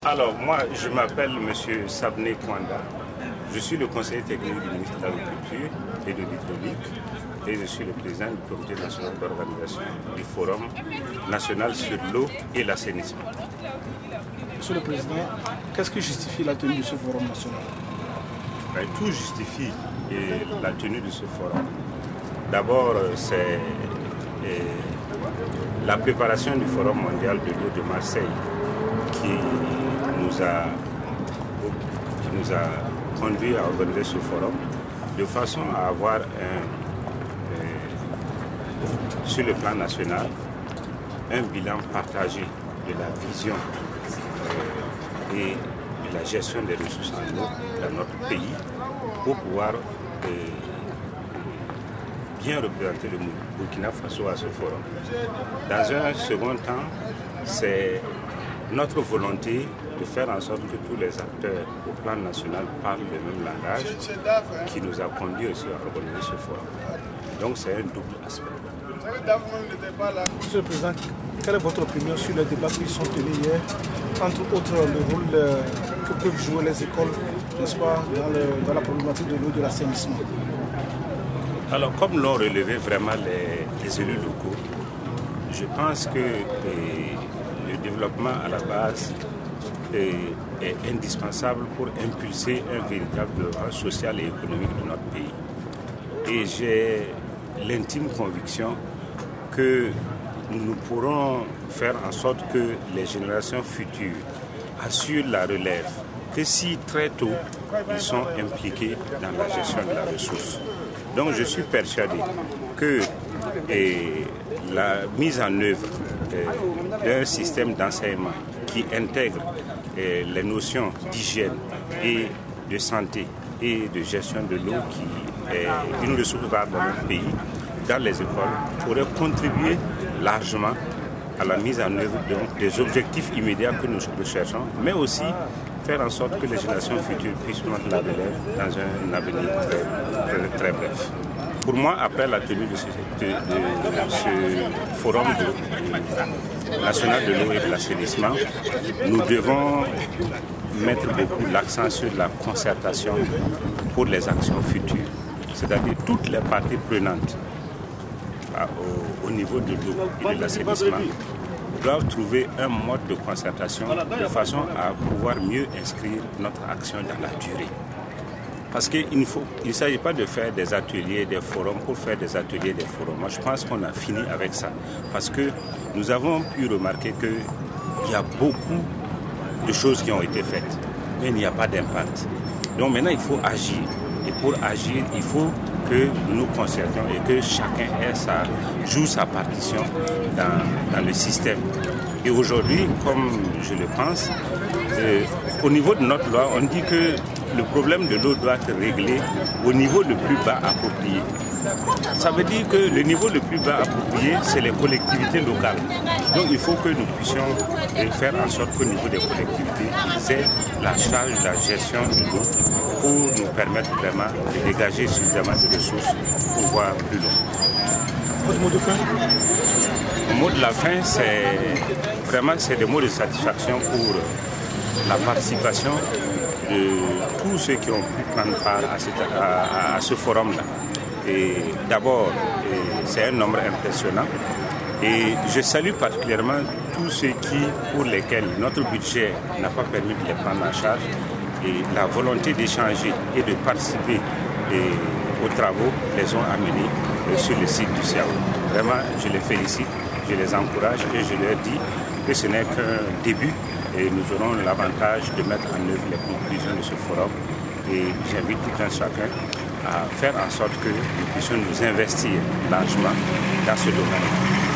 Alors, moi, je m'appelle M. Sabné Kwanda. Je suis le conseiller technique du ministre de l'Agriculture et de l'Hydraulique et je suis le président du comité national d'organisation du Forum national sur l'eau et l'assainissement. Monsieur le Président, qu'est-ce qui justifie la tenue de ce forum national? Tout justifie la tenue de ce forum. D'abord, c'est la préparation du Forum mondial de l'eau de Marseille qui nous a conduit à organiser ce forum de façon à avoir sur le plan national un bilan partagé de la vision et de la gestion des ressources en eau dans notre pays pour pouvoir bien représenter le Burkina Faso à ce forum. Dans un second temps, c'est notre volonté de faire en sorte que tous les acteurs au plan national parlent le même langage qui nous a conduit aussi à organiser ce forum. Donc c'est un double aspect. Monsieur le Président, quelle est votre opinion sur les débats qui sont tenus hier, entre autres le rôle que peuvent jouer les écoles, n'est-ce pas, dans la problématique de l'eau et de l'assainissement? Alors, comme l'ont relevé vraiment les élus locaux, je pense que le développement à la base est indispensable pour impulser un véritable développement social et économique de notre pays. Et j'ai l'intime conviction que nous pourrons faire en sorte que les générations futures assurent la relève, que si très tôt ils sont impliqués dans la gestion de la ressource. Donc je suis persuadé que la mise en œuvre d'un système d'enseignement qui intègre les notions d'hygiène et de santé et de gestion de l'eau qui est une ressource rare dans notre pays, dans les écoles, pourrait contribuer largement à la mise en œuvre des objectifs immédiats que nous recherchons, mais aussi faire en sorte que les générations futures puissent prendre la relève dans un avenir très bref. Pour moi, après la tenue de ce forum national de l'eau et de l'assainissement, nous devons mettre beaucoup l'accent sur la concertation pour les actions futures. C'est-à-dire toutes les parties prenantes au niveau de l'eau et de l'assainissement doivent trouver un mode de concertation de façon à pouvoir mieux inscrire notre action dans la durée. Parce qu'il ne s'agit pas de faire des ateliers, des forums pour faire des ateliers, des forums. Moi, je pense qu'on a fini avec ça. Parce que nous avons pu remarquer qu'il y a beaucoup de choses qui ont été faites, mais il n'y a pas d'impact. Donc maintenant, il faut agir. Et pour agir, il faut que nous nous concertions et que chacun joue sa partition dans le système. Et aujourd'hui, comme je le pense, au niveau de notre loi, on dit que le problème de l'eau doit être réglé au niveau le plus bas approprié. Ça veut dire que le niveau le plus bas approprié, c'est les collectivités locales. Donc il faut que nous puissions faire en sorte qu'au niveau des collectivités, c'est la charge de la gestion de l'eau pour nous permettre vraiment de dégager suffisamment de ressources pour voir plus loin. Votre mot de fin? Le mot de la fin, c'est des mots de satisfaction pour la participation de tous ceux qui ont pu prendre part à ce forum-là. Et d'abord, c'est un nombre impressionnant. Et je salue particulièrement tous ceux pour lesquels notre budget n'a pas permis de les prendre en charge. Et la volonté d'échanger et de participer aux travaux les ont amenés sur le site du CIAO. Vraiment, je les félicite, je les encourage et je leur dis que ce n'est qu'un début et nous aurons l'avantage de mettre en œuvre les conclusions de ce forum. Et j'invite tout un chacun à faire en sorte que nous puissions nous investir largement dans ce domaine.